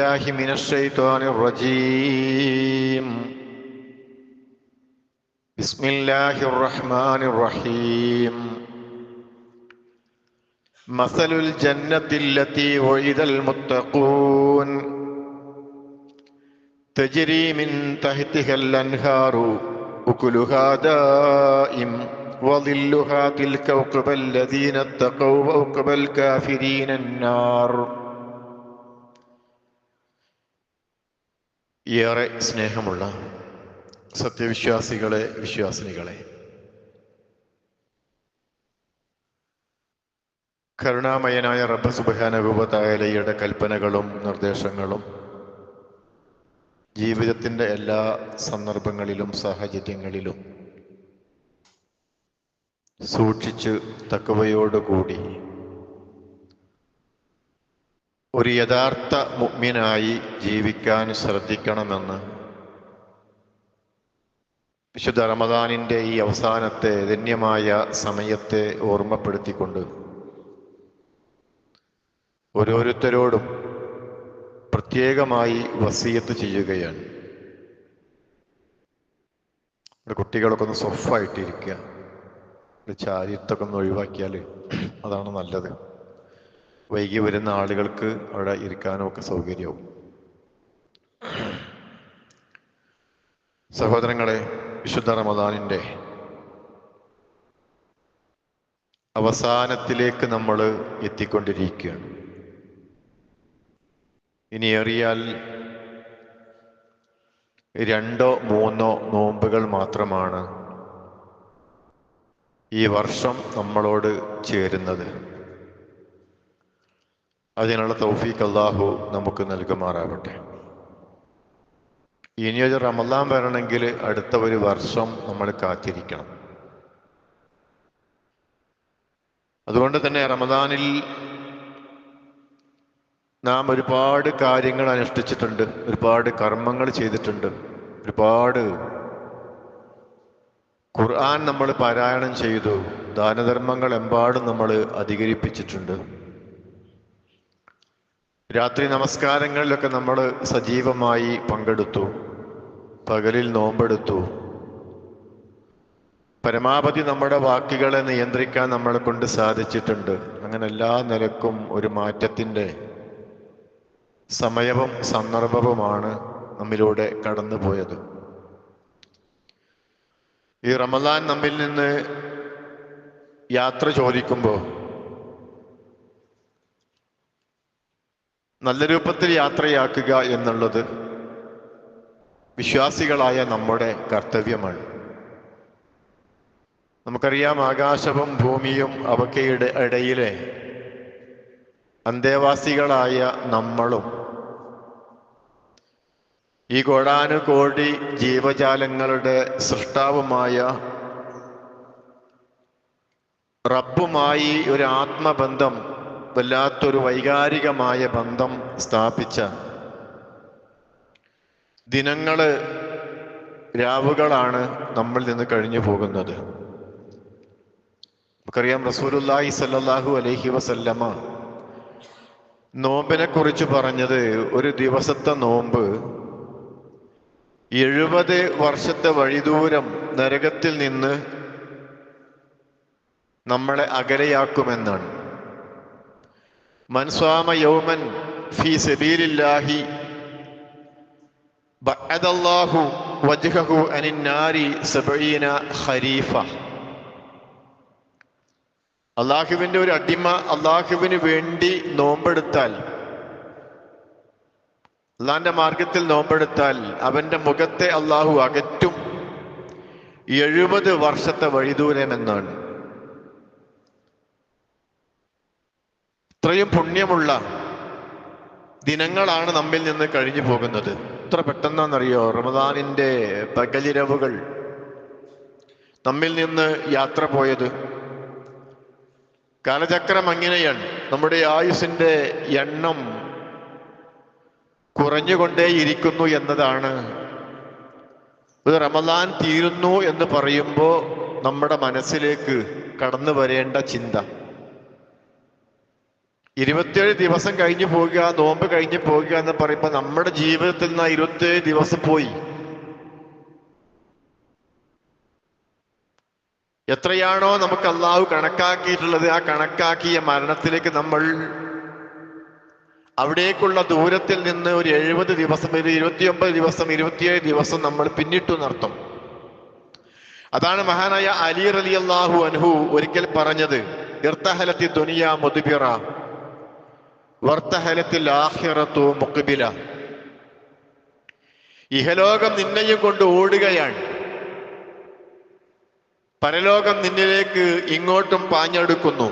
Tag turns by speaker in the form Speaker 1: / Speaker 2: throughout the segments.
Speaker 1: الله من الشيطان الرجيم. بسم الله الرحمن الرحيم. مثل الجنة التي وعد المتقون تجري من تحتها الأنهار أكلها دائم وظلها تلك عقبى الذين اتقوا وعقبى الكافرين النار. ഏറെ സ്നേഹമുള്ള സത്യവിശ്വാസികളെ, വിശ്വാസിനികളെ, കരുണാമയനായ റബ്ബ് സുബ്ഹാനഹു വ തആലയുടെ കൽപ്പനകളും നിർദ്ദേശങ്ങളും ജീവിതത്തിൻ്റെ എല്ലാ സന്ദർഭങ്ങളിലും സാഹചര്യങ്ങളിലും സൂക്ഷിച്ച് തഖ്വയോടുകൂടി ഒരു യഥാർത്ഥ മുഅ്മിനായി ജീവിക്കാൻ ശ്രദ്ധിക്കണമെന്ന് വിശുദ്ധ റമദാനിൻ്റെ ഈ അവസാനത്തെ ധന്യമായ സമയത്തെ ഓർമ്മപ്പെടുത്തിക്കൊണ്ട് ഓരോരുത്തരോടും പ്രത്യേകമായി വസിയത്ത് ചെയ്യുകയാണ്. കുട്ടികളൊക്കെ ഒന്ന് സൊഫായിട്ടിരിക്കുക, ചാരിത്തൊക്കെ ഒന്ന് ഒഴിവാക്കിയാൽ അതാണ് നല്ലത്. വൈകി വരുന്ന ആളുകൾക്ക് അവിടെ ഇരിക്കാനും ഒക്കെ സൗകര്യവും. സഹോദരങ്ങളെ, വിശുദ്ധ റമദാനിൻ്റെ അവസാനത്തിലേക്ക് നമ്മൾ എത്തിക്കൊണ്ടിരിക്കുകയാണ്. ഇനി ഏറിയാൽ 2-3 നോമ്പുകൾ മാത്രമാണ് ഈ വർഷം നമ്മളോട് ചേരുന്നത്. അതിനുള്ള തൗഫീഖ് അല്ലാഹു നമുക്ക് നൽകുമാറാവട്ടെ. ഇനിയൊരു റമദാൻ വരണമെങ്കിൽ അടുത്ത ഒരു വർഷം നമ്മൾ കാത്തിരിക്കണം. അതുകൊണ്ട് തന്നെ റമദാനിൽ നാം ഒരുപാട് കാര്യങ്ങൾ അനുഷ്ഠിച്ചിട്ടുണ്ട്, ഒരുപാട് കർമ്മങ്ങൾ ചെയ്തിട്ടുണ്ട്, ഒരുപാട് ഖുർആൻ നമ്മൾ പാരായണം ചെയ്തു, ദാനധർമ്മങ്ങൾ എമ്പാടും നമ്മൾ അധികരിപ്പിച്ചിട്ടുണ്ട്. രാത്രി നമസ്കാരങ്ങളിലൊക്കെ നമ്മൾ സജീവമായി പങ്കെടുത്തു, പകലിൽ നോമ്പെടുത്തു. പരമാവധി നമ്മുടെ വാക്കുകളെ നിയന്ത്രിക്കാൻ നമ്മളെ കൊണ്ട് സാധിച്ചിട്ടുണ്ട്. അങ്ങനെ എല്ലാ നിലക്കും ഒരു മാറ്റത്തിൻ്റെ സമയവും സന്ദർഭവുമാണ് നമ്മിലൂടെ കടന്നുപോയത്. ഈ റമദാൻ നമ്മിൽ നിന്ന് യാത്ര ചോദിക്കുമ്പോൾ നല്ല രൂപത്തിൽ യാത്രയാക്കുക എന്നുള്ളത് വിശ്വാസികളായ നമ്മുടെ കർത്തവ്യമാണ്. നമുക്കറിയാം, ആകാശവും ഭൂമിയും അവയ്ക്കയുടെ ഇടയിലെ അന്തേവാസികളായ നമ്മളും ഈ കോടാനുകോടി ജീവജാലങ്ങളുടെ സൃഷ്ടാവുമായ റബ്ബുമായി ഒരു ആത്മബന്ധം, വല്ലാത്തൊരു വൈകാരികമായ ബന്ധം സ്ഥാപിച്ച ദിനങ്ങള്, രാവുകളാണ് നമ്മിൽ നിന്ന് കഴിഞ്ഞു പോകുന്നത്. നമുക്കറിയാം, റസൂലുള്ളാഹി സ്വല്ലല്ലാഹു അലൈഹി വസല്ലമ നോമ്പിനെ കുറിച്ച് പറഞ്ഞത്, ഒരു ദിവസത്തെ നോമ്പ് 70 വർഷത്തെ വഴിദൂരം നരകത്തിൽ നിന്ന് നമ്മളെ അകലെയാക്കുമെന്നാണ്. മൻ സ്വാമ യൗമൻ ഫീ സബീലില്ലാഹി ബഅദല്ലാഹു വജ്ഹഹു അനിൻ നാരി 70 ഖരീഫ. അള്ളാഹുവിൻ്റെ ഒരു അടിമ അള്ളാഹുവിന് വേണ്ടി നോമ്പെടുത്താൽ, അള്ളാഹിന്റെ മാർഗത്തിൽ നോമ്പെടുത്താൽ അവന്റെ മുഖത്തെ അള്ളാഹു അകറ്റും 70 വർഷത്തെ വഴിദൂരം എന്നാണ്. ഇത്രയും പുണ്യമുള്ള ദിനങ്ങളാണ് നമ്മിൽ നിന്ന് കഴിഞ്ഞു പോകുന്നത്. എത്ര പെട്ടെന്നാണെന്നറിയോ റമദാനിൻ്റെ പകലിരവുകൾ നമ്മിൽ നിന്ന് യാത്ര പോയത്. കാലചക്രം അങ്ങനെയാണ്. നമ്മുടെ ആയുസ്സിൻ്റെ എണ്ണം കുറഞ്ഞുകൊണ്ടേയിരിക്കുന്നു എന്നതാണ് ഒരു റമദാൻ തീരുന്നു എന്ന് പറയുമ്പോൾ നമ്മുടെ മനസ്സിലേക്ക് കടന്നു വരേണ്ട ചിന്ത. 27 ദിവസം കഴിഞ്ഞു പോകുക, നോമ്പ് കഴിഞ്ഞു പോകുക എന്ന് പറയുമ്പോൾ നമ്മുടെ ജീവിതത്തിൽ നിന്ന് 27 ദിവസം പോയി. എത്രയാണോ നമുക്ക് അള്ളാഹു കണക്കാക്കിയിട്ടുള്ളത്, ആ കണക്കാക്കിയ മരണത്തിലേക്ക് നമ്മൾ അവിടേക്കുള്ള ദൂരത്തിൽ നിന്ന് ഒരു 70 ദിവസം, 29 ദിവസം, 27 ദിവസം നമ്മൾ പിന്നിട്ടു എന്നർത്ഥം. അതാണ് മഹാനായ അലി റളിയല്ലാഹു അൻഹു ഒരിക്കൽ പറഞ്ഞത്, ഇർതഹലത്തി ദുനിയ മുദ്ബിറ വർത്തഹലത്തിൽ ആഖിറത്തു മുഖ്ബില. ഇഹലോകം നിന്നെയും കൊണ്ട് ഓടുകയാണ്, പരലോകം നിന്നിലേക്ക് ഇങ്ങോട്ടും പാഞ്ഞെടുക്കുന്നു.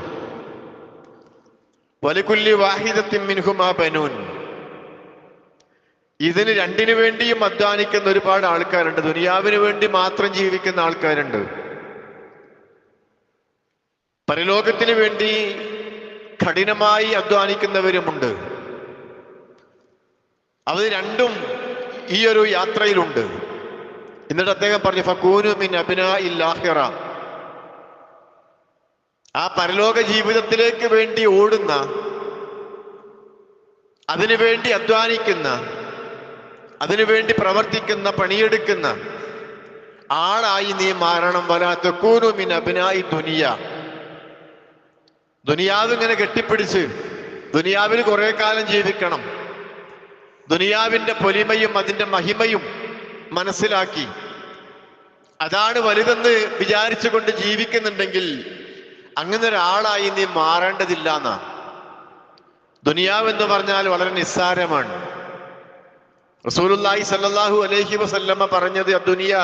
Speaker 1: വലികുല്ലി വാഹിദത്തിൻ മിൻഹുമാ ബനൂൻ. ഇതിന് രണ്ടിനു വേണ്ടിയും അധ്വാനിക്കുന്ന ഒരുപാട് ആൾക്കാരുണ്ട്. ദുനിയാവിന് വേണ്ടി മാത്രം ജീവിക്കുന്ന ആൾക്കാരുണ്ട്, പരലോകത്തിന് വേണ്ടി കഠിനമായി അധ്വാനിക്കുന്നവരുമുണ്ട്. അത് രണ്ടും ഈ ഒരു യാത്രയിലുണ്ട്. എന്നിട്ട് അദ്ദേഹം പറഞ്ഞു, ഫകൂനു മിൻ അബ്നാഇൽ ആഖിറ. ആ പരലോക ജീവിതത്തിലേക്ക് വേണ്ടി ഓടുന്ന, അതിനുവേണ്ടി അധ്വാനിക്കുന്ന, അതിനുവേണ്ടി പ്രവർത്തിക്കുന്ന, പണിയെടുക്കുന്ന ആളായി നീ മാറണം. വലാ തകൂനു മിൻ അബ്നാഇ ദുനിയ. ദുനിയാവ് ഇങ്ങനെ കെട്ടിപ്പിടിച്ച് ദുനിയാവിൽ കുറെ കാലം ജീവിക്കണം, ദുനിയാവിന്റെ പൊലിമയും അതിന്റെ മഹിമയും മനസ്സിലാക്കി അതാണ് വലുതെന്ന് വിചാരിച്ചുകൊണ്ട് ജീവിക്കുന്നുണ്ടെങ്കിൽ അങ്ങനെ ഒരാളായി നീ മാറേണ്ടതില്ല എന്നാ. ദുനിയാവ് എന്ന് പറഞ്ഞാൽ വളരെ നിസ്സാരമാണ്. റസൂലുള്ളാഹി സ്വല്ലല്ലാഹു അലൈഹി വസല്ലമ പറഞ്ഞത്, ദുനിയാ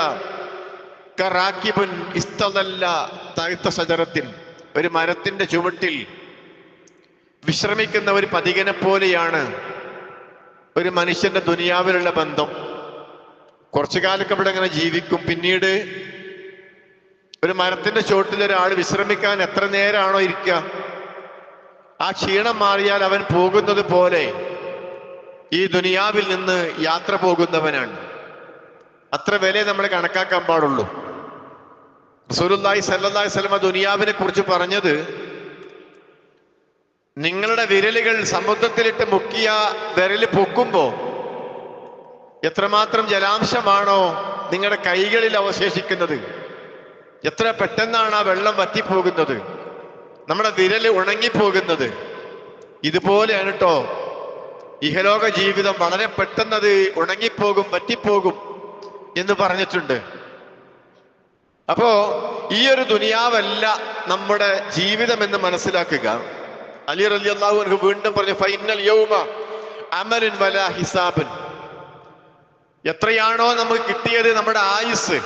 Speaker 1: കറാക്കിബുൻ ഇസ്തദല്ല തഹ്ത ശജറത്തിൻ. ഒരു മരത്തിന്റെ ചുവട്ടിൽ വിശ്രമിക്കുന്ന ഒരു പതികനെ പോലെയാണ് ഒരു മനുഷ്യന്റെ ദുനിയാവിലുള്ള ബന്ധം. കുറച്ചു കാലൊക്കെ ഇവിടെ ഇങ്ങനെ ജീവിക്കും, പിന്നീട് ഒരു മരത്തിന്റെ ചുവട്ടിൽ ഒരാൾ വിശ്രമിക്കാൻ എത്ര നേരമാണോ ഇരിക്കുക, ആ ക്ഷീണം മാറിയാൽ അവൻ പോകുന്നത് പോലെ ഈ ദുനിയാവിൽ നിന്ന് യാത്ര പോകുന്നവനാണ്. അത്ര വില നമ്മൾ കണക്കാക്കാൻ പാടുള്ളൂ. റസൂലുള്ളാഹി സ്വല്ലല്ലാഹി അലൈഹി വസല്ലം ദുനിയാവിനെ കുറിച്ച് പറഞ്ഞത്, നിങ്ങളുടെ വിരലുകൾ സമുദ്രത്തിലിട്ട് മുക്കിയ വിരല് പൊക്കുമ്പോ എത്രമാത്രം ജലാംശമാണോ നിങ്ങളുടെ കൈകളിൽ അവശേഷിക്കുന്നത്, എത്ര പെട്ടെന്നാണ് ആ വെള്ളം വറ്റിപ്പോകുന്നത്, നമ്മുടെ വിരല് ഉണങ്ങിപ്പോകുന്നത്. ഇതുപോലെയാണ് കേട്ടോ ഇഹലോക ജീവിതം. വളരെ പെട്ടെന്നത് ഉണങ്ങിപ്പോകും, വറ്റിപ്പോകും എന്ന് പറഞ്ഞിട്ടുണ്ട്. അപ്പോ ഈ ഒരു ദുനിയാവല്ല നമ്മുടെ ജീവിതം എന്ന് മനസ്സിലാക്കുക. അലി റളിയല്ലാഹു അൻഹു വീണ്ടും പറഞ്ഞു, ഫൈനൽ യൗമ അമലുൻ വലാ ഹിസാബൻ. എത്രയാണോ നമുക്ക് കിട്ടിയത് നമ്മുടെ ആയുസ്,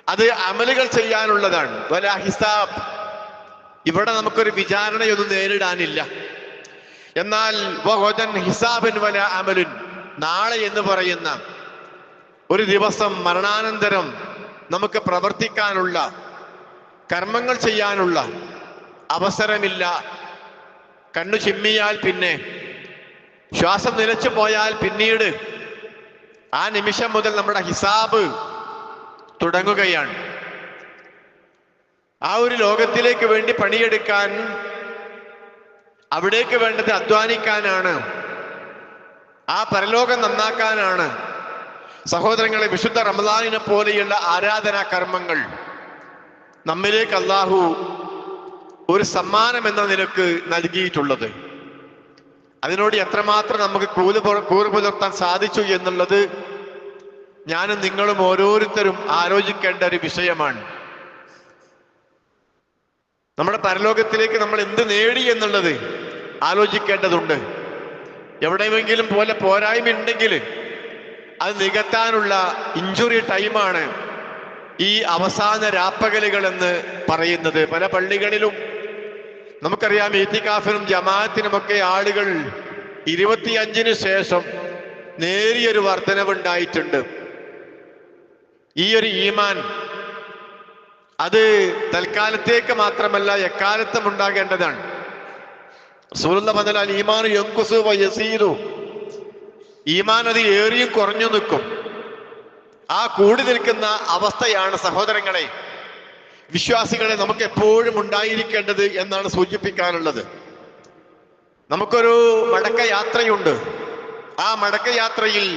Speaker 1: അത് അമലുകൾ ചെയ്യാനുള്ളതാണ്. വലാ ഹിസാബ്, ഇവിടെ നമുക്കൊരു വിചാരണയൊന്നും നേരിടാനില്ല. എന്നാൽ വഗദൻ ഹിസാബൻ വലാ അമലുൻ, നാളെ എന്ന് പറയുന്ന ഒരു ദിവസം, മരണാനന്തരം നമുക്ക് പ്രവർത്തിക്കാനുള്ള, കർമ്മങ്ങൾ ചെയ്യാനുള്ള അവസരമില്ല. കണ്ണു ചിമ്മിയാൽ പിന്നെ, ശ്വാസം നിലച്ചു പോയാൽ പിന്നീട് ആ നിമിഷം മുതൽ നമ്മുടെ ഹിസാബ് തുടങ്ങുകയാണ്. ആ ഒരു ലോകത്തിലേക്ക് വേണ്ടി പണിയെടുക്കാൻ, അവിടേക്ക് വേണ്ടത് അധ്വാനിക്കാനാണ്, ആ പരലോകം നന്നാക്കാനാണ്. സഹോദരങ്ങളെ, വിശുദ്ധ റമദാനിനെ പോലെയുള്ള ആരാധനാ കർമ്മങ്ങൾ നമ്മിലേക്ക് അല്ലാഹു ഒരു സമ്മാനം എന്ന നിലക്ക് നൽകിയിട്ടുള്ളത്. അതിനോട് എത്രമാത്രം നമുക്ക് കൂറ് പുലർത്താൻ സാധിച്ചു എന്നുള്ളത് ഞാനും നിങ്ങളും ഓരോരുത്തരും ആലോചിക്കേണ്ട ഒരു വിഷയമാണ്. നമ്മുടെ പരലോകത്തിലേക്ക് നമ്മൾ എന്ത് നേടി എന്നുള്ളത് ആലോചിക്കേണ്ടതുണ്ട്. എവിടെയെങ്കിലും പോലെ പോരായ്മ ഉണ്ടെങ്കിൽ അത് നികത്താനുള്ള ഇഞ്ചുറി ടൈമാണ് ഈ അവസാന രാപ്പകലുകൾ എന്ന് പറയുന്നത്. പല പള്ളികളിലും നമുക്കറിയാം, ഇത്തികാഫിനും ജമാഅത്തിനുമൊക്കെ ആളുകൾ 25-ന് ശേഷം നേരിയൊരു വർധനവുണ്ടായിട്ടുണ്ട്. ഈ ഒരു ഈമാൻ അത് തൽക്കാലത്തേക്ക് മാത്രമല്ല, എക്കാലത്തും ഉണ്ടാകേണ്ടതാണ്. റസൂലുള്ളാഹി പറഞ്ഞാൽ ഈമാൻ യൻഖുസു വയസീദു, ഈമാൻ അത് ഏറിയും കുറഞ്ഞു നിൽക്കും. ആ കൂടി നിൽക്കുന്ന അവസ്ഥയാണ് സഹോദരങ്ങളെ, വിശ്വാസികളെ നമുക്ക് എപ്പോഴും ഉണ്ടായിരിക്കേണ്ടത് എന്നാണ് സൂചിപ്പിക്കാനുള്ളത്. നമുക്കൊരു മടക്ക യാത്രയുണ്ട്. ആ മടക്ക യാത്രയിൽ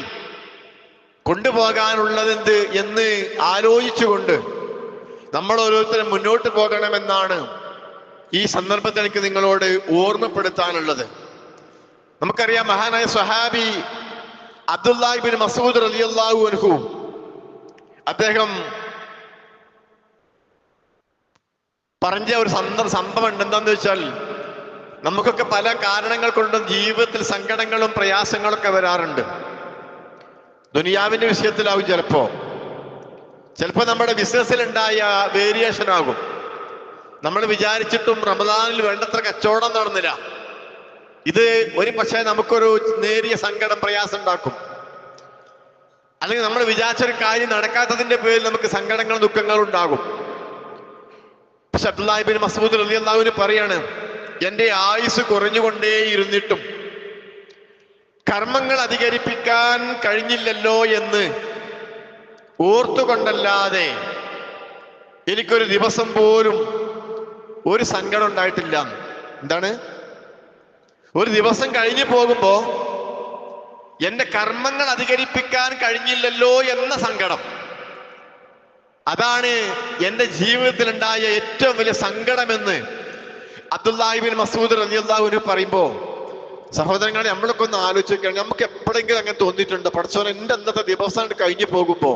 Speaker 1: കൊണ്ടുപോകാനുള്ളതെന്ത് എന്ന് ആലോചിച്ചുകൊണ്ട് നമ്മൾ ഓരോരുത്തരും മുന്നോട്ട് പോകണമെന്നാണ് ഈ സന്ദർഭത്തിൽ എനിക്ക് നിങ്ങളോട് ഓർമ്മപ്പെടുത്താനുള്ളത്. നമുക്കറിയാം, മഹാനായ സ്വഹാബി അബ്ദുല്ലാഹി ഇബ്നു മസ്ഊദ് റളിയല്ലാഹു അൻഹു, അദ്ദേഹം പറഞ്ഞ ഒരു സംഭവം ഉണ്ട്. എന്താന്ന് വെച്ചാൽ, നമുക്കൊക്കെ പല കാരണങ്ങൾ കൊണ്ടും ജീവിതത്തിൽ സങ്കടങ്ങളും പ്രയാസങ്ങളൊക്കെ വരാറുണ്ട്. ദുനിയാവിന്റെ വിഷയത്തിലാവും, ചിലപ്പോ നമ്മുടെ ബിസിനസ്സിൽ ഉണ്ടായ വേരിയേഷൻ ആകും. നമ്മൾ വിചാരിച്ചിട്ടും റമദാനിൽ വേണ്ടത്ര കച്ചവടം നടന്നില്ല. ഇത് ഒരു പക്ഷേ നമുക്കൊരു നേരിയ സങ്കടം, പ്രയാസം ഉണ്ടാക്കും. അല്ലെങ്കിൽ നമ്മൾ വിചാരിച്ചൊരു കാര്യം നടക്കാത്തതിന്റെ പേരിൽ നമുക്ക് സങ്കടങ്ങളും ദുഃഖങ്ങളും ഉണ്ടാകും. പക്ഷെ അബ്ദുല്ലാഹി ഇബ്നു മസ്ഊദ് റളിയല്ലാഹു അൻഹു പറയാണ്, എന്റെ ആയുസ് കുറഞ്ഞുകൊണ്ടേയിരുന്നിട്ടും കർമ്മങ്ങൾ അധികരിപ്പിക്കാൻ കഴിഞ്ഞില്ലല്ലോ എന്ന് ഓർത്തുകൊണ്ടല്ലാതെ എനിക്കൊരു ദിവസം പോലും ഒരു സങ്കടം ഉണ്ടായിട്ടില്ല. എന്താണ്? ഒരു ദിവസം കഴിഞ്ഞു പോകുമ്പോ എന്റെ കർമ്മങ്ങൾ അധികരിപ്പിക്കാൻ കഴിഞ്ഞില്ലല്ലോ എന്ന സങ്കടം, അതാണ് എന്റെ ജീവിതത്തിൽ ഉണ്ടായ ഏറ്റവും വലിയ സങ്കടമെന്ന് അബ്ദുല്ലാഹി ഇബ്നു മസ്ഊദ് റളിയല്ലാഹു അൻഹു പറയുമ്പോ, സഹോദരങ്ങളെ, നമ്മളൊക്കെ ഒന്ന് ആലോചിക്കണം. നമുക്ക് എപ്പോഴെങ്കിലും അങ്ങനെ തോന്നിയിട്ടുണ്ട്, പടച്ചോനെ, എന്റെ അന്നത്തെ ദിവസം കഴിഞ്ഞു പോകുമ്പോ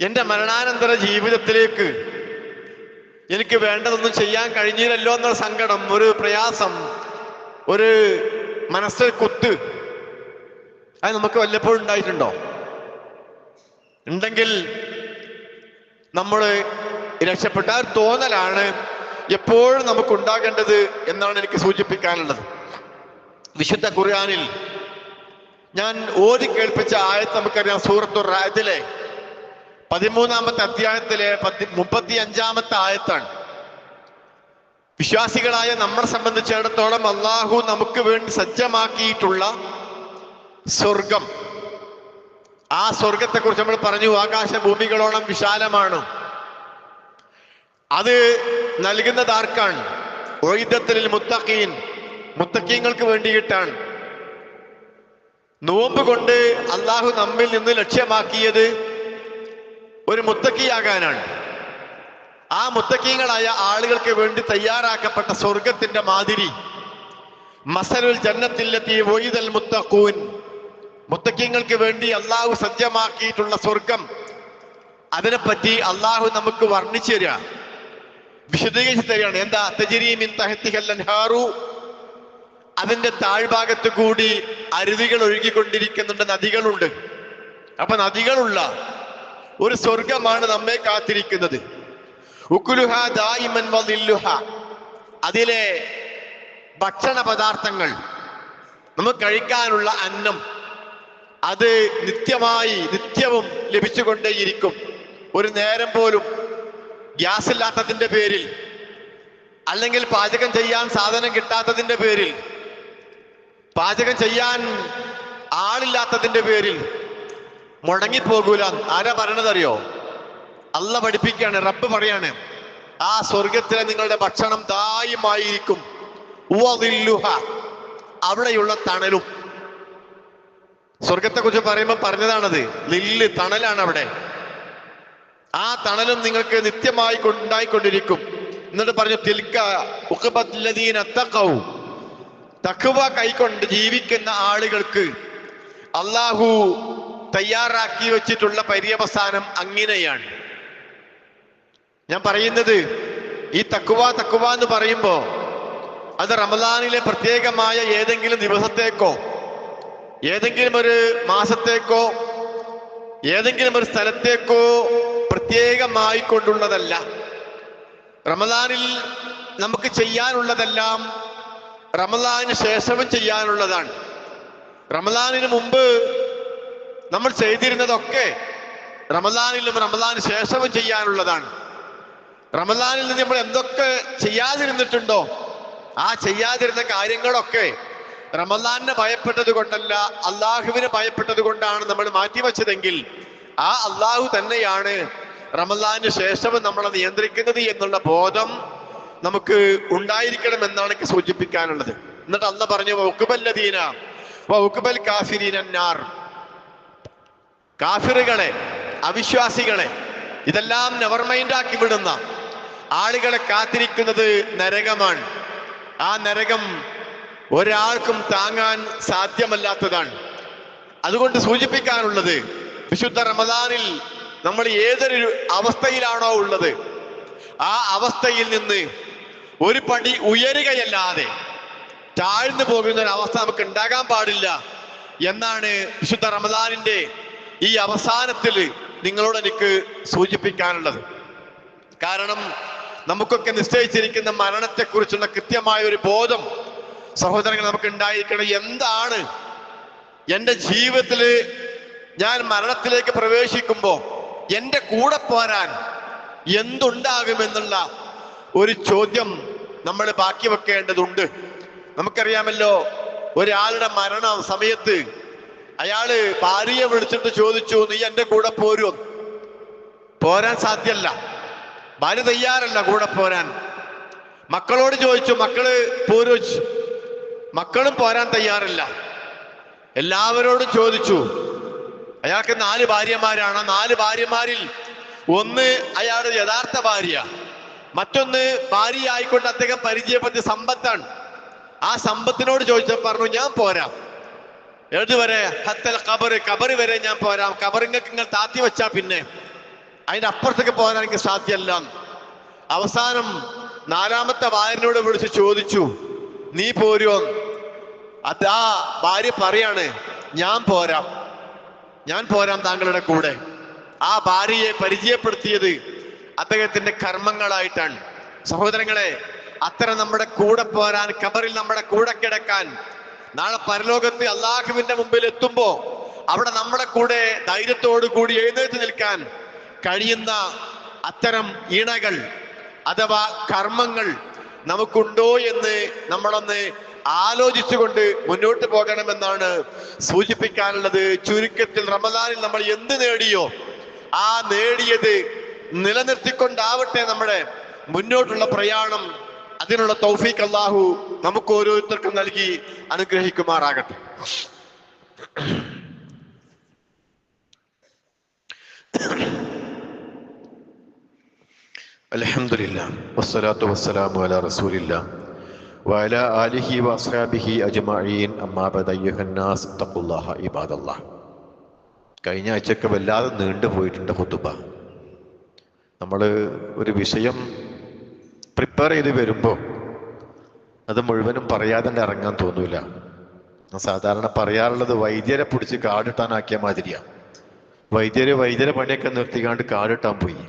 Speaker 1: എന്റെ മരണാനന്തര ജീവിതത്തിലേക്ക് എനിക്ക് വേണ്ടതൊന്നും ചെയ്യാൻ കഴിഞ്ഞില്ലല്ലോ എന്നുള്ള സങ്കടം, ഒരു പ്രയാസം, ഒരു മനസ്സിൽ കുത്ത്, അത് നമുക്ക് വല്ലപ്പോഴും ഉണ്ടായിട്ടുണ്ടോ? ഉണ്ടെങ്കിൽ നമ്മൾ രക്ഷപ്പെട്ട ഒരു തോന്നലാണ് എപ്പോഴും നമുക്ക് ഉണ്ടാകേണ്ടത് എന്നാണ് എനിക്ക് സൂചിപ്പിക്കാനുള്ളത്. വിശുദ്ധ ഖുർആനിൽ ഞാൻ ഓതി കേൾപ്പിച്ച ആയത്ത് നമുക്കറിയാം. സൂറത്തുർ റഅദിലെ 13-ാമത്തെ അധ്യായത്തിലെ 35-ാമത്തെ ആയത്താണ്. വിശ്വാസികളായ നമ്മളെ സംബന്ധിച്ചിടത്തോളം അള്ളാഹു നമുക്ക് വേണ്ടി സജ്ജമാക്കിയിട്ടുള്ള സ്വർഗം, ആ സ്വർഗത്തെ കുറിച്ച് നമ്മൾ പറഞ്ഞു, ആകാശഭൂമികളോളം വിശാലമാണ്. അത് നൽകുന്നത് ആർക്കാണ്? ഉഇദ്ദത്തുൽ മുത്തഖീൻ, മുത്തഖീങ്ങൾക്ക് വേണ്ടിയിട്ടാണ്. നോമ്പ് കൊണ്ട് അള്ളാഹു നമ്മിൽ നിന്ന് ലക്ഷ്യമാക്കിയത് ഒരു മുത്തഖിയാകാനാണ്. ആ മുത്തഖീങ്ങളായ ആളുകൾക്ക് വേണ്ടി തയ്യാറാക്കപ്പെട്ട സ്വർഗത്തിന്റെ മാതിരി, മസലുൽ ജന്നത്തില്ലത്തി വഇദൽ മുത്തഖൂൻ, മുത്തഖീങ്ങൾക്ക് വേണ്ടി അള്ളാഹു സജ്ജമാക്കിയിട്ടുള്ള സ്വർഗം, അതിനെപ്പറ്റി അള്ളാഹു നമുക്ക് വർണ്ണിച്ചു തരിക, വിശദീകരിച്ച് തരികയാണ്. എന്താ? തജ്രീ മിൻ തഹ്തിഹൽ അൻഹാറു, അതിന്റെ താഴ്ഭാഗത്ത് കൂടി അരുവികൾ ഒഴുകിക്കൊണ്ടിരിക്കുന്നുണ്ട്, നദികളുണ്ട്. അപ്പൊ നദികളുള്ള ഒരു സ്വർഗമാണ് നമ്മെ കാത്തിരിക്കുന്നത്. ഉക്കുലുഹാ ദായിമൻ വദില്ലുഹാ, അതിലെ ഭക്ഷണ പദാർത്ഥങ്ങൾ, നമുക്ക് കഴിക്കാനുള്ള അന്നം, അത് നിത്യവും ലഭിച്ചുകൊണ്ടേയിരിക്കും. ഒരു നേരം പോലും ഗ്യാസ് ഇല്ലാത്തതിന്റെ പേരിൽ, അല്ലെങ്കിൽ പാചകം ചെയ്യാൻ സാധനം കിട്ടാത്തതിന്റെ പേരിൽ, പാചകം ചെയ്യാൻ ആളില്ലാത്തതിന്റെ പേരിൽ മുടങ്ങിപ്പോകൂല. ആരാ പറയണതറിയോ? അല്ല പഠിപ്പിക്കുകയാണ്, റബ്ബ് പറയാണ്, ആ സ്വർഗത്തിലെ നിങ്ങളുടെ ഭക്ഷണം ദായിമായിരിക്കും. അവിടെയുള്ള തണലും, സ്വർഗത്തെ കുറിച്ച് പറയുമ്പോൾ പറഞ്ഞതാണത്. ലില്ല്, തണലാണ് അവിടെ. ആ തണലും നിങ്ങൾക്ക് നിത്യമായി ഉണ്ടായിക്കൊണ്ടിരിക്കും. എന്നിട്ട് പറഞ്ഞു, തിൽക ഉഖബത്തുല്ലദീന തഖൗ, തഖ്വ കൈക്കൊണ്ട് ജീവിക്കുന്ന ആളുകൾക്ക് അള്ളാഹു തയ്യാറാക്കി വെച്ചിട്ടുള്ള പര്യവസാനം അങ്ങനെയാണ്. ഞാൻ പറയുന്നത്, ഈ തഖ്വ എന്ന് പറയുമ്പോ അത് റമദാനിലെ പ്രത്യേകമായ ഏതെങ്കിലും ദിവസത്തേക്കോ, ഏതെങ്കിലും ഒരു മാസത്തേക്കോ, ഏതെങ്കിലും ഒരു സ്ഥലത്തേക്കോ പ്രത്യേകമായി കൊണ്ടുള്ളതല്ല. റമദാനിൽ നമുക്ക് ചെയ്യാനുള്ളതെല്ലാം റമദാനിന് ശേഷവും ചെയ്യാനുള്ളതാണ്. റമദാനിന് മുമ്പ് നമ്മൾ ചെയ്തിരുന്നതൊക്കെ റമദാനിലും റമദാന് ശേഷവും ചെയ്യാനുള്ളതാണ്. റമദാനിൽ നിന്ന് നമ്മൾ എന്തൊക്കെ ചെയ്യാതിരുന്നിട്ടുണ്ടോ, ആ ചെയ്യാതിരുന്ന കാര്യങ്ങളൊക്കെ റമദാനിനെ ഭയപ്പെട്ടത് കൊണ്ടല്ല, അള്ളാഹുവിനെ ഭയപ്പെട്ടത് കൊണ്ടാണ് നമ്മൾ മാറ്റിവെച്ചതെങ്കിൽ, ആ അള്ളാഹു തന്നെയാണ് റമദാനിന് ശേഷവും നമ്മളെ നിയന്ത്രിക്കുന്നത് എന്നുള്ള ബോധം നമുക്ക് ഉണ്ടായിരിക്കണം എന്നാണ് എനിക്ക് സൂചിപ്പിക്കാനുള്ളത്. എന്നിട്ട് അള്ളാഹ് പറഞ്ഞു വഉഖ്ബല്ലദീന വഉഖ്ബൽ കാഫിരീന അന്നാർ, കാഫിറുകളെ, അവിശ്വാസികളെ, ഇതെല്ലാം നെവർ മൈൻഡാക്കി വിടുന്ന ആളുകളെ കാത്തിരിക്കുന്നത് നരകമാണ്. ആ നരകം ഒരാൾക്കും താങ്ങാൻ സാധ്യമല്ലാത്തതാണ്. അതുകൊണ്ട് സൂചിപ്പിക്കാനുള്ളത്, വിശുദ്ധ റമദാനിൽ നമ്മൾ ഏതൊരു അവസ്ഥയിലാണോ ഉള്ളത് ആ അവസ്ഥയിൽ നിന്ന് ഒരു പടി ഉയരുകയല്ലാതെ താഴ്ന്നു പോകുന്ന ഒരു അവസ്ഥ നമുക്ക് ഉണ്ടാകാൻ പാടില്ല എന്നാണ് വിശുദ്ധ റമദാനിന്റെ ഈ അവസാനത്തിൽ നിങ്ങളോട് എനിക്ക് സൂചിപ്പിക്കാനുള്ളത്. കാരണം നമുക്കൊക്കെ നിശ്ചയിച്ചിരിക്കുന്ന മരണത്തെക്കുറിച്ചുള്ള കൃത്യമായ ഒരു ബോധം സഹോദരങ്ങൾ നമുക്ക് ഉണ്ടായിരിക്കണം. എന്താണ് എൻ്റെ ജീവിതത്തിൽ ഞാൻ മരണത്തിലേക്ക് പ്രവേശിക്കുമ്പോൾ എൻ്റെ കൂടെ പോരാൻ എന്തുണ്ടാകുമെന്നുള്ള ഒരു ചോദ്യം നമ്മൾ ബാക്കി വെക്കേണ്ടതുണ്ട്. നമുക്കറിയാമല്ലോ, ഒരാളുടെ മരണ സമയത്ത് അയാള് ഭാര്യയെ വിളിച്ചിട്ട് ചോദിച്ചു, നീ എൻ്റെ കൂടെ പോരുമോ? പോരാൻ സാധ്യമല്ല, ഭാര്യ തയ്യാറല്ല കൂടെ പോരാൻ. മക്കളോട് ചോദിച്ചു, മക്കള് പോരോ? മക്കളും പോരാൻ തയ്യാറില്ല. എല്ലാവരോടും ചോദിച്ചു. അയാൾക്ക് 4 ഭാര്യമാരാണ്. 4 ഭാര്യമാരിൽ ഒന്ന് അയാളുടെ യഥാർത്ഥ ഭാര്യ, മറ്റൊന്ന് ഭാര്യ ആയിക്കൊണ്ട് അദ്ദേഹം പരിചയപ്പെടുത്തിയ സമ്പത്താണ്. ആ സമ്പത്തിനോട് ചോദിച്ചപ്പോൾ പറഞ്ഞു, ഞാൻ പോരാം. ഏതുവരെ? ഹത്തൽ ഖബർ വരെ ഞാൻ പോരാം. ഖബറിങ്ങൾക്ക് നിങ്ങൾ താത്തി വെച്ചാ പിന്നെ അതിന്റെ അപ്പുറത്തേക്ക് പോകാൻ എനിക്ക് സാധ്യമല്ല. അവസാനം 4ാമത്തെ ഭാര്യനോട് വിളിച്ച് ചോദിച്ചു, നീ പോരുമോ? അത് ആ ഭാര്യ പറയാണ്, ഞാൻ പോരാം താങ്കളുടെ കൂടെ. ആ ഭാര്യയെ പരിചയപ്പെടുത്തിയത് അദ്ദേഹത്തിന്റെ കർമ്മങ്ങളായിട്ടാണ്. സഹോദരങ്ങളെ, അത്തരം നമ്മുടെ കൂടെ പോരാൻ, ഖബറിൽ നമ്മുടെ കൂടെ കിടക്കാൻ, നാളെ പരലോകത്ത് അള്ളാഹുവിന്റെ മുമ്പിൽ എത്തുമ്പോ അവിടെ നമ്മുടെ കൂടെ ധൈര്യത്തോടു കൂടി എഴുന്നേറ്റ് നിൽക്കാൻ കഴിയുന്ന അത്തരം ഇണകൾ അഥവാ കർമ്മങ്ങൾ നമുക്കുണ്ടോ എന്ന് നമ്മളൊന്ന് ആലോചിച്ചുകൊണ്ട് മുന്നോട്ട് പോകണമെന്നാണ് സൂചിപ്പിക്കാനുള്ളത്. ചുരുക്കത്തിൽ റമദാനിൽ നമ്മൾ എന്ത് നേടിയോ ആ നേടിയത് നിലനിർത്തിക്കൊണ്ടാവട്ടെ നമ്മുടെ മുന്നോട്ടുള്ള പ്രയാണം. അതിനുള്ള തൗഫീഖ് അല്ലാഹു നമുക്ക് ഓരോരുത്തർക്കും നൽകി അനുഗ്രഹിക്കുമാറാകട്ടെ. അൽഹംദുലില്ലാഹ് വസ്സലാത്തു വസ്സലാമു അലാ റസൂലില്ലാഹ് വഅലാ ആലിഹി വഅസ്ഹാബിഹി അജ്മഈൻ. അമ്മാ ബഅദ് അയ്യുഹന്നാസ് തഖുല്ലാഹ ഇബാദല്ലാഹ്. കഴിഞ്ഞ ആഴ്ചയൊക്കെ വല്ലാതെ നീണ്ടുപോയിട്ടുണ്ട് ഖുതുബ. നമ്മൾ ഒരു വിഷയം പ്രിപ്പയർ ചെയ്ത് വരുമ്പോൾ അത് മുഴുവനും പറയാതെ ഇറങ്ങാൻ തോന്നൂല. സാധാരണ പറയാറുള്ളത് വൈദ്യരെ പിടിച്ച് കാടിട്ടാനാക്കിയ മാതിരിയാണ്. വൈദ്യരെ പണിയൊക്കെ നിർത്തിക്കാണ്ട് കാടിട്ടാൻ പോയി.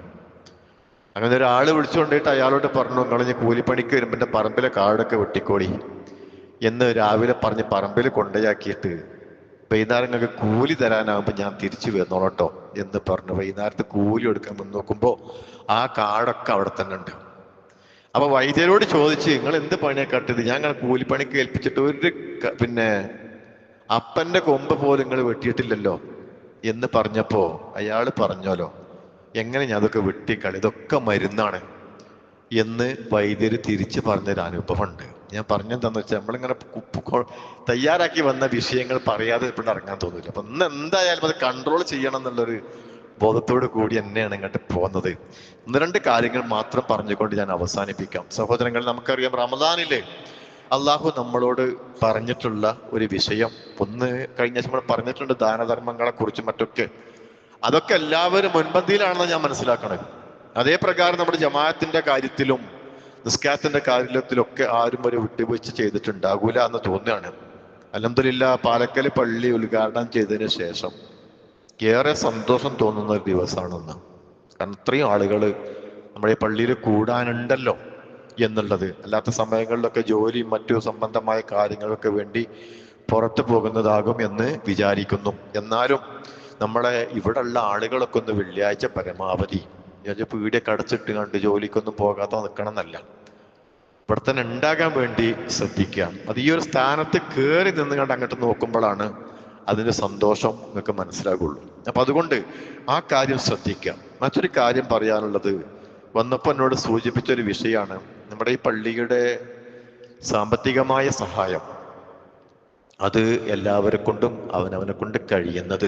Speaker 1: അങ്ങനെ ഒരാൾ വിളിച്ചുകൊണ്ടിട്ട് അയാളോട് പറഞ്ഞു, നിങ്ങൾ കൂലിപ്പണിക്ക് വരുമ്പോൾ എൻ്റെ പറമ്പിലെ കാടൊക്കെ വെട്ടിക്കോളി എന്ന് രാവിലെ പറഞ്ഞ് പറമ്പിൽ കൊണ്ടയാക്കിയിട്ട് വൈകുന്നേരം നിങ്ങൾക്ക് കൂലി തരാനാകുമ്പോൾ ഞാൻ തിരിച്ചു വന്നോളട്ടോ എന്ന് പറഞ്ഞു വൈകുന്നേരത്ത് കൂലി എടുക്കാൻ വന്ന് നോക്കുമ്പോൾ ആ കാടൊക്കെ അവിടെ തന്നെ ഉണ്ട്. അപ്പൊ വൈദ്യരോട് ചോദിച്ച്, നിങ്ങൾ എന്ത് പണിയാണ് കട്ടത്? ഞങ്ങൾ കൂലിപ്പണിക്ക് ഏൽപ്പിച്ചിട്ട് ഒരു അപ്പന്റെ കൊമ്പ് പോലും നിങ്ങൾ വെട്ടിയിട്ടില്ലല്ലോ എന്ന് പറഞ്ഞപ്പോ അയാൾ പറഞ്ഞോലോ, എങ്ങനെ ഞാൻ അതൊക്കെ വെട്ടിക്കളി, ഇതൊക്കെ മരുന്നാണ് എന്ന് വൈദ്യര് തിരിച്ചു പറഞ്ഞൊരു അനുഭവമുണ്ട്. ഞാൻ പറഞ്ഞെന്താന്ന് വെച്ചാൽ നമ്മളിങ്ങനെ തയ്യാറാക്കി വന്ന വിഷയങ്ങൾ പറയാതെ ഇപ്പോൾ ഇറങ്ങാൻ തോന്നില്ല. അപ്പൊ ഇന്ന് എന്തായാലും അത് കൺട്രോൾ ചെയ്യണം എന്നുള്ളൊരു ബോധത്തോടു കൂടി തന്നെയാണ് ഇങ്ങോട്ട് പോകുന്നത്. 1-2 കാര്യങ്ങൾ മാത്രം പറഞ്ഞുകൊണ്ട് ഞാൻ അവസാനിപ്പിക്കാം. സഹോദരങ്ങൾ, നമുക്കറിയാം റമദാനില് അള്ളാഹു നമ്മളോട് പറഞ്ഞിട്ടുള്ള ഒരു വിഷയം ഒന്ന് കഴിഞ്ഞ നമ്മൾ പറഞ്ഞിട്ടുണ്ട്, ദാനധർമ്മങ്ങളെ കുറിച്ച് മറ്റൊക്കെ. അതൊക്കെ എല്ലാവരും മുൻപന്തിയിലാണെന്ന് ഞാൻ മനസ്സിലാക്കണം. അതേ പ്രകാരം നമ്മുടെ ജമാഅത്തിന്റെ കാര്യത്തിലും നിസ്കാരത്തിന്റെ കാര്യത്തിലൊക്കെ ആരും ഒരു വിട്ടുവീഴ്ച ചെയ്തിട്ടുണ്ടാകൂല എന്ന് തോന്നുകയാണ്. അൽഹംദുലില്ലാഹ് പാലക്കൽ പള്ളി ഉദ്ഘാടനം ചെയ്തതിന് ശേഷം ഏറെ സന്തോഷം തോന്നുന്ന ഒരു ദിവസമാണെന്ന്. കാരണം ഇത്രയും ആളുകൾ നമ്മുടെ ഈ പള്ളിയിൽ കൂടാനുണ്ടല്ലോ എന്നുള്ളത്. അല്ലാത്ത സമയങ്ങളിലൊക്കെ ജോലിയും മറ്റു സംബന്ധമായ കാര്യങ്ങളൊക്കെ വേണ്ടി പുറത്തു പോകുന്നതാകും എന്ന് വിചാരിക്കുന്നു. എന്നാലും നമ്മളെ ഇവിടെ ഉള്ള ആളുകളൊക്കെ ഒന്ന് വെള്ളിയാഴ്ച പരമാവധി പീടിയൊക്കെ അടച്ചിട്ട് കണ്ട് ജോലിക്കൊന്നും പോകാതെ നിൽക്കണം എന്നല്ല, ഇവിടെ തന്നെ ഉണ്ടാകാൻ വേണ്ടി ശ്രദ്ധിക്കാം. അത് ഈ ഒരു സ്ഥാനത്ത് കയറി നിന്ന് കണ്ട് അങ്ങോട്ട് നോക്കുമ്പോഴാണ് അതിന്റെ സന്തോഷം നിങ്ങൾക്ക് മനസ്സിലാകുള്ളൂ. അപ്പൊ അതുകൊണ്ട് ആ കാര്യം ശ്രദ്ധിക്കാം. മറ്റൊരു കാര്യം പറയാനുള്ളത്, വന്നപ്പോൾ എന്നോട് സൂചിപ്പിച്ചൊരു വിഷയമാണ് നമ്മുടെ ഈ പള്ളിയുടെ സാമ്പത്തികമായ സഹായം അത് എല്ലാവരെ കൊണ്ടും അവനവനെ കൊണ്ട് കഴിയുന്നത്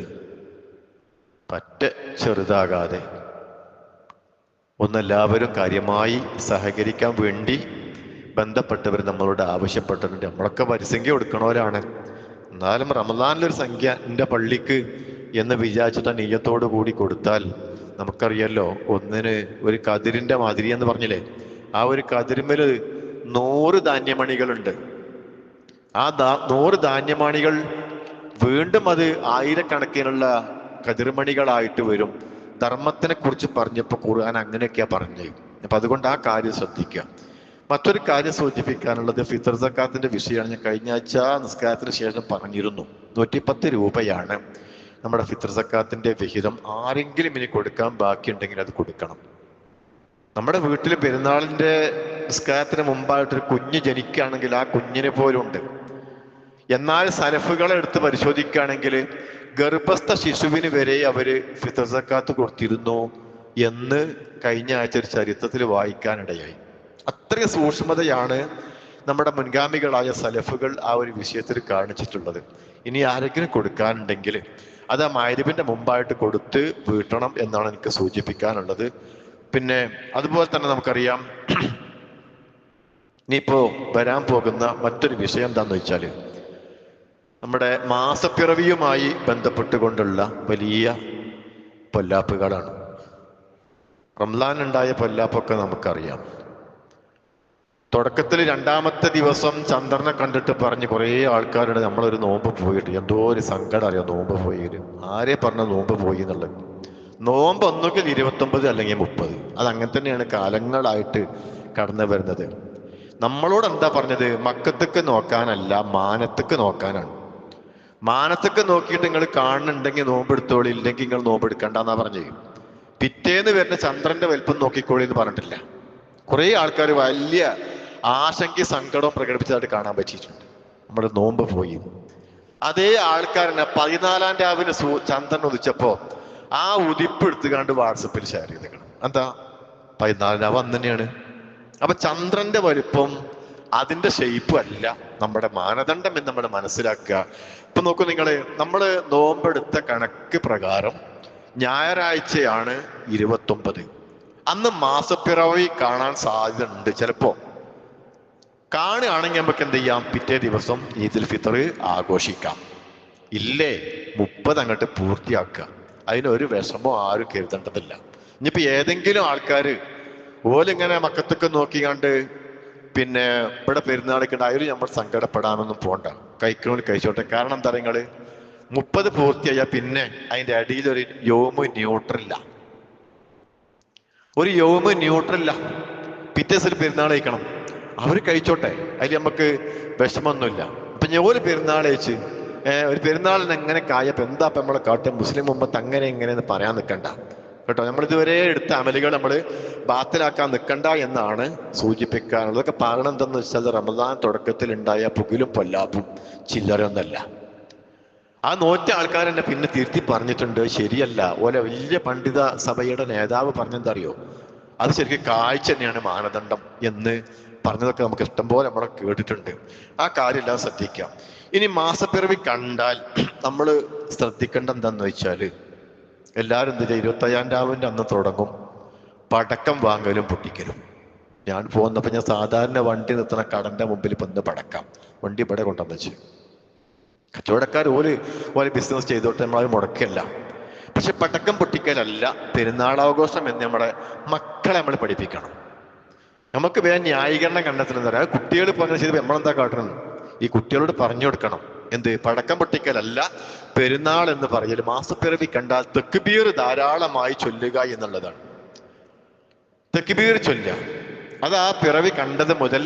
Speaker 1: പറ്റ ചെറുതാകാതെ ഒന്നെല്ലാവരും കാര്യമായി സഹകരിക്കാൻ വേണ്ടി ബന്ധപ്പെട്ടവർ നമ്മളോട് ആവശ്യപ്പെട്ടിട്ടുണ്ട്. നമ്മളൊക്കെ വരിസംഖ്യ കൊടുക്കണവരാണ്. എന്നാലും റമദാനിലൊരു സംഖ്യ എൻ്റെ പള്ളിക്ക് എന്ന് വിചാരിച്ചിട്ട് നെയ്യത്തോടു കൂടി കൊടുത്താൽ നമുക്കറിയാലോ, ഒന്നിന് ഒരു കതിരിൻ്റെ മാതിരി എന്ന് പറഞ്ഞില്ലേ, ആ ഒരു കതിരിമേൽ 100 ധാന്യമണികളുണ്ട്. ആ 100 ധാന്യമണികൾ വീണ്ടും അത് ആയിരക്കണക്കിനുള്ള കതിർമണികളായിട്ട് വരും. ധർമ്മത്തിനെ കുറിച്ച് പറഞ്ഞപ്പോൾ ഖുർആൻ അങ്ങനെയൊക്കെയാ പറഞ്ഞത്. അപ്പൊ അതുകൊണ്ട് ആ കാര്യം ശ്രദ്ധിക്കുക. മറ്റൊരു കാര്യം സൂചിപ്പിക്കാനുള്ളത് ഫിത്ർ സക്കാത്തിന്റെ വിഷയമാണ്. ഞാൻ കഴിഞ്ഞ ആഴ്ച നിസ്കാരത്തിന് ശേഷം പറഞ്ഞിരുന്നു, 110 രൂപയാണ് നമ്മുടെ ഫിത്ർ സക്കാത്തിന്റെ വിഹിതം. ആരെങ്കിലും ഇനി കൊടുക്കാൻ ബാക്കിയുണ്ടെങ്കിൽ അത് കൊടുക്കണം. നമ്മുടെ വീട്ടിൽ പെരുന്നാളിന്റെ നിസ്കാരത്തിന് മുമ്പായിട്ടൊരു കുഞ്ഞ് ജനിക്കുകയാണെങ്കിൽ ആ കുഞ്ഞിനെ പോലും ഉണ്ട്. എന്നാൽ സലഫുകളെ എടുത്ത് പരിശോധിക്കുകയാണെങ്കിൽ ഗർഭസ്ഥ ശിശുവിന് വരെ അവര് ഫിത്ർ സക്കാത്ത് കൊടുത്തിരുന്നു എന്ന് കഴിഞ്ഞ ആഴ്ച ഒരു ചരിത്രത്തിൽ വായിക്കാനിടയായി. അത്രയും സൂക്ഷ്മതയാണ് നമ്മുടെ മുൻഗാമികളായ സലഫുകൾ ആ ഒരു വിഷയത്തിൽ കാണിച്ചിട്ടുള്ളത്. ഇനി ആരെങ്കിലും കൊടുക്കാനുണ്ടെങ്കിൽ അത് ആ മഗ്‌രിബിന്റെ മുമ്പായിട്ട് കൊടുത്ത് വീട്ടണം എന്നാണ് എനിക്ക് സൂചിപ്പിക്കാനുള്ളത്. പിന്നെ അതുപോലെ തന്നെ നമുക്കറിയാം, ഇനിയിപ്പോ വരാൻ പോകുന്ന മറ്റൊരു വിഷയം എന്താന്ന് വെച്ചാല് നമ്മുടെ മാസപ്പിറവിയുമായി ബന്ധപ്പെട്ടുകൊണ്ടുള്ള വലിയ പൊല്ലാപ്പുകളാണ്. റംലാൻ ഉണ്ടായ പൊല്ലാപ്പൊക്കെ നമുക്കറിയാം. തുടക്കത്തിൽ 2ാമത്തെ ദിവസം ചന്ദ്രനെ കണ്ടിട്ട് പറഞ്ഞ് കുറേ ആൾക്കാരുടെ നമ്മളൊരു നോമ്പ് പോയിട്ട് എന്തോ ഒരു സങ്കടം അറിയാം. നോമ്പ് പോയി ആരെ പറഞ്ഞ നോമ്പ് പോയി എന്നുള്ളത്. നോമ്പ് ഒന്നുകിൽ 29 അല്ലെങ്കിൽ 30. അതങ്ങനെ തന്നെയാണ് കാലങ്ങളായിട്ട് കടന്നു വരുന്നത്. നമ്മളോട് എന്താ പറഞ്ഞത്? മക്കത്തേക്ക് നോക്കാനല്ല, മാനത്തേക്ക് നോക്കാനാണ്. മാനത്തേക്ക് നോക്കിയിട്ട് നിങ്ങൾ കാണുന്നുണ്ടെങ്കിൽ നോമ്പെടുത്തോളി, ഇല്ലെങ്കിൽ നിങ്ങൾ നോമ്പെടുക്കണ്ടെന്നാ പറഞ്ഞത്. പിറ്റേന്ന് വരുന്ന ചന്ദ്രന്റെ വലിപ്പം നോക്കിക്കോളി എന്ന് പറഞ്ഞിട്ടില്ല. കുറെ ആൾക്കാർ വലിയ ആശങ്ക സങ്കടവും പ്രകടിപ്പിച്ചതായിട്ട് കാണാൻ പറ്റിയിട്ടുണ്ട്. നമ്മുടെ നോമ്പ് പോയി. അതേ ആൾക്കാരനെ 14-ാം രാവിലെ ചന്ദ്രൻ ഉദിച്ചപ്പോ ആ ഉദിപ്പ് എടുത്തുകാണ്ട് വാട്സപ്പിൽ ഷെയർ ചെയ്തേക്കണം. എന്താ 14-ാം രാവ് അന്ന് തന്നെയാണ്. അപ്പൊ ചന്ദ്രന്റെ വലിപ്പം അതിന്റെ ഷെയ്പ്പ് അല്ല നമ്മുടെ മാനദണ്ഡം എന്ന് നമ്മൾ മനസ്സിലാക്കുക. ഇപ്പൊ നോക്കൂ നിങ്ങള്, നമ്മള് നോമ്പെടുത്ത കണക്ക് പ്രകാരം ഞായറാഴ്ചയാണ് 29. അന്ന് മാസപ്പിറവി കാണാൻ സാധ്യത ഉണ്ട്. ചിലപ്പോ കാണുകയാണെങ്കിൽ നമുക്ക് എന്ത് ചെയ്യാം? പിറ്റേ ദിവസം ഈദുൽ ഫിത്തർ ആഘോഷിക്കാം. ഇല്ലേ 30 അങ്ങോട്ട് പൂർത്തിയാക്കുക. അതിനൊരു വിഷമോ ആരും കരുതേണ്ടതില്ല. ഇനിയിപ്പോ ഏതെങ്കിലും ആൾക്കാര് ഓലിങ്ങനെ മക്കത്തൊക്കെ നോക്കിക്കാണ്ട് പിന്നെ ഇവിടെ പെരുന്നാളൊക്കെ ഉണ്ടായാലും നമ്മൾ സങ്കടപ്പെടാനൊന്നും പോണ്ട. കഴിക്കണോന്ന് കഴിച്ചോട്ടെ. കാരണം എന്താ നിങ്ങള് 30 പൂർത്തിയായാൽ പിന്നെ അതിന്റെ അടിയിൽ ഒരു യോമ് ന്യൂട്രല്ല. ഒരു യോമ് ന്യൂട്രല്ല. പിറ്റേ ദിവസം പെരുന്നാൾ കഴിക്കണം. അവര് കഴിച്ചോട്ടെ, അതിൽ നമുക്ക് വിഷമൊന്നുമില്ല. അപ്പൊ ഞാൻ ഒരു പെരുന്നാൾ കഴിച്ച് ഒരു പെരുന്നാളിന് എങ്ങനെ കായപ്പോ എന്താ ഇപ്പൊ നമ്മളെ കാട്ടും? മുസ്ലിം ഉമ്മത്ത് അങ്ങനെ എങ്ങനെയെന്ന് പറയാൻ നിൽക്കണ്ട കേട്ടോ. നമ്മൾ ഇതുവരെ എടുത്ത അമലുകൾ നമ്മൾ ബാത്തിലാക്കാൻ നിൽക്കണ്ട എന്നാണ് സൂചിപ്പിക്കാനുള്ളത്. അതൊക്കെ പറയണം എന്തെന്ന് വെച്ചാൽ റമദാൻ തുടക്കത്തിൽ ഉണ്ടായ പുകിലും പൊല്ലാപ്പും ചില്ലറയൊന്നല്ല. ആ നോറ്റ ആൾക്കാർ തന്നെ പിന്നെ തിരുത്തി പറഞ്ഞിട്ടുണ്ട്, ശരിയല്ല. ഓലെ വലിയ പണ്ഡിത സഭയുടെ നേതാവ് പറഞ്ഞെന്താ അറിയോ? അത് ശരിക്കും കാഴ്ച തന്നെയാണ് മാനദണ്ഡം എന്ന് പറഞ്ഞതൊക്കെ നമുക്ക് ഇഷ്ടംപോലെ നമ്മളെ കേട്ടിട്ടുണ്ട്. ആ കാര്യമെല്ലാം ശ്രദ്ധിക്കാം. ഇനി മാസപ്പിറവി കണ്ടാൽ നമ്മൾ ശ്രദ്ധിക്കേണ്ട എന്താന്ന് വെച്ചാൽ, എല്ലാവരും എന്തിനാ 25-ാം രാവിന്റെ അന്ന് തുടങ്ങും പടക്കം വാങ്ങലും പൊട്ടിക്കലും. ഞാൻ പോകുന്നപ്പോൾ ഞാൻ സാധാരണ വണ്ടി നിർത്തുന്ന കടന്റെ മുമ്പിൽ ഇന്ന് പടക്കാം വണ്ടി ഇവിടെ കൊണ്ടുവന്ന് വെച്ച് കച്ചവടക്കാർ ഓല് ബിസിനസ് ചെയ്തോട്ടെ, നമ്മളത് മുടക്കല്ല. പക്ഷെ പടക്കം പൊട്ടിക്കലല്ല പെരുന്നാളാഘോഷം എന്ന് നമ്മുടെ മക്കളെ നമ്മൾ പഠിപ്പിക്കണം. നമുക്ക് വേറെ ന്യായീകരണം കണ്ടെത്തുന്നത് കുട്ടികൾ ഇപ്പൊ അങ്ങനെ ചെയ്തപ്പോൾ നമ്മളെന്താ കാട്ടണം? ഈ കുട്ടികളോട് പറഞ്ഞു കൊടുക്കണം. എന്ത്? പടക്കം പൊട്ടിക്കലല്ല പെരുന്നാൾ എന്ന് പറയൽ. മാസപ്പിറവി കണ്ടാൽ തക്ബീർ ധാരാളമായി ചൊല്ലുക എന്നുള്ളതാണ്. തക്ബീർ ചൊല്ലുക, അത് ആ പിറവി കണ്ടത് മുതൽ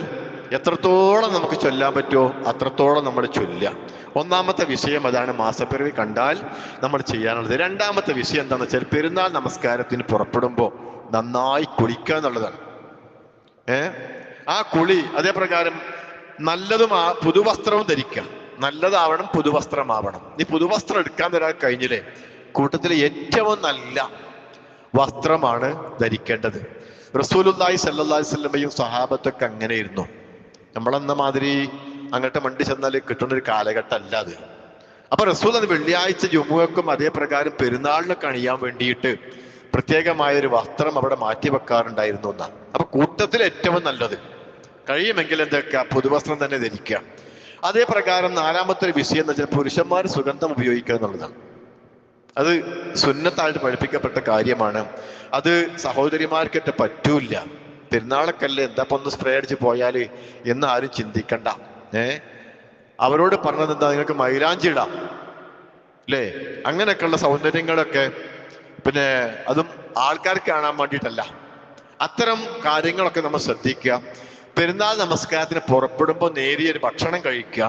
Speaker 1: എത്രത്തോളം നമുക്ക് ചൊല്ലാൻ പറ്റുമോ അത്രത്തോളം നമ്മൾ ചൊല്ലുക. ഒന്നാമത്തെ വിഷയം അതാണ്, മാസപ്പിറവി കണ്ടാൽ നമ്മൾ ചെയ്യാനുള്ളത്. രണ്ടാമത്തെ വിഷയം എന്താണെന്ന് വെച്ചാൽ പെരുന്നാൾ നമസ്കാരത്തിന് പുറപ്പെടുമ്പോൾ നന്നായി കുളിക്കുക എന്നുള്ളതാണ്. ആ കുളി അതേപ്രകാരം നല്ലതും പുതുവസ്ത്രവും ധരിക്കുക. നല്ലതാവണം, പുതുവസ്ത്രമാവണം. ഈ പുതുവസ്ത്രം എടുക്കാൻ തരാൻ കഴിഞ്ഞില്ലേ, കൂട്ടത്തിൽ ഏറ്റവും നല്ല വസ്ത്രമാണ് ധരിക്കേണ്ടത്. റസൂലുള്ളാഹി സ്വല്ലല്ലാഹി അലൈഹി വസല്ലമയും സ്വഹാബത്തൊക്കെ അങ്ങനെയായിരുന്നു. നമ്മളെന്ന മാതിരി അങ്ങോട്ട് മണ്ടി ചെന്നാൽ കിട്ടുന്ന ഒരു കാലഘട്ടം അല്ല അത്. അപ്പൊ റസൂൽ അത് വെള്ളിയാഴ്ച ജുമുഅക്കും അതേ പ്രകാരം പെരുന്നാളിനൊക്കെ അണിയാൻ വേണ്ടിയിട്ട് പ്രത്യേകമായ ഒരു വസ്ത്രം അവിടെ മാറ്റി വെക്കാറുണ്ടായിരുന്നു എന്നാണ്. അപ്പൊ കൂട്ടത്തിൽ ഏറ്റവും നല്ലത് കഴിയുമെങ്കിൽ എന്തൊക്കെ പുതുവസ്ത്രം തന്നെ ധരിക്കുക. അതേ പ്രകാരം നാലാമത്തെ ഒരു വിഷയം എന്ന് വെച്ചാൽ പുരുഷന്മാർ സുഗന്ധം ഉപയോഗിക്കുക എന്നുള്ളതാണ്. അത് സുന്നത്തായിട്ട് പഠിപ്പിക്കപ്പെട്ട കാര്യമാണ്. അത് സഹോദരിമാർക്കിട്ട് പറ്റൂല. പെരുന്നാളൊക്കെ അല്ലേ, എന്താ ഒന്ന് സ്പ്രേ അടിച്ച് പോയാല് എന്ന് ആരും ചിന്തിക്കണ്ട. അവരോട് പറഞ്ഞത് എന്താ, നിങ്ങൾക്ക് മൈലാഞ്ചി ഇടാം അല്ലേ, അങ്ങനെയൊക്കെയുള്ള സൗന്ദര്യങ്ങളൊക്കെ. പിന്നെ അതും ആൾക്കാർക്ക് കാണാൻ വേണ്ടിയിട്ടല്ല. അത്തരം കാര്യങ്ങളൊക്കെ നമ്മൾ ശ്രദ്ധിക്കുക. പെരുന്നാൾ നമസ്കാരത്തിന് പുറപ്പെടുമ്പോൾ നേരിയൊരു ഭക്ഷണം കഴിക്കുക.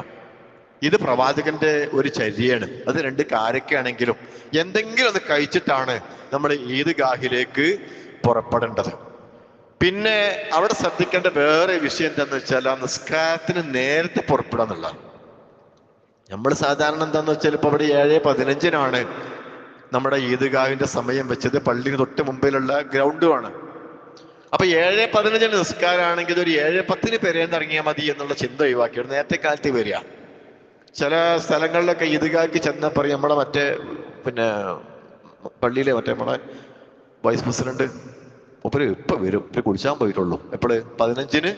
Speaker 1: ഇത് പ്രവാചകന്റെ ഒരു ചര്യയാണ്. അത് 2 കാരക്കാണെങ്കിലും എന്തെങ്കിലും ഒന്ന് കഴിച്ചിട്ടാണ് നമ്മൾ ഈദ്ഗാഹിലേക്ക് പുറപ്പെടേണ്ടത്. പിന്നെ അവിടെ ശ്രദ്ധിക്കേണ്ട വേറെ വിഷയം എന്താന്ന് വെച്ചാൽ ആ നിസ്കാരത്തിന് നേരത്തെ പുറപ്പെടുക എന്നുള്ളതാണ്. നമ്മൾ സാധാരണ എന്താന്ന് വെച്ചാൽ ഇപ്പൊ അവിടെ 7:15 നമ്മുടെ ഈദ്ഗാഹിന്റെ സമയം വെച്ചത്. പള്ളിക്ക് തൊട്ട് മുമ്പിലുള്ള ഗ്രൗണ്ടുമാണ്. അപ്പൊ 7:15 നിസ്കാരമാണെങ്കിൽ ഒരു 7:10 പെരേന്ന് ഇറങ്ങിയാൽ മതി എന്നുള്ള ചിന്ത ഒഴിവാക്കി നേരത്തെ കാലത്ത് വരിക. ചില സ്ഥലങ്ങളിലൊക്കെ ഈദ്ഗാഹിക്ക് ചെന്നാൽ പറയും നമ്മളെ മറ്റേ പിന്നെ പള്ളിയിലെ മറ്റേ നമ്മളെ വൈസ് പ്രസിഡന്റ് മൂപ്പര് ഇപ്പൊ വരും, ഇപ്പൊ കുളിച്ചാൻ പോയിട്ടുള്ളൂ. എപ്പോഴ് 15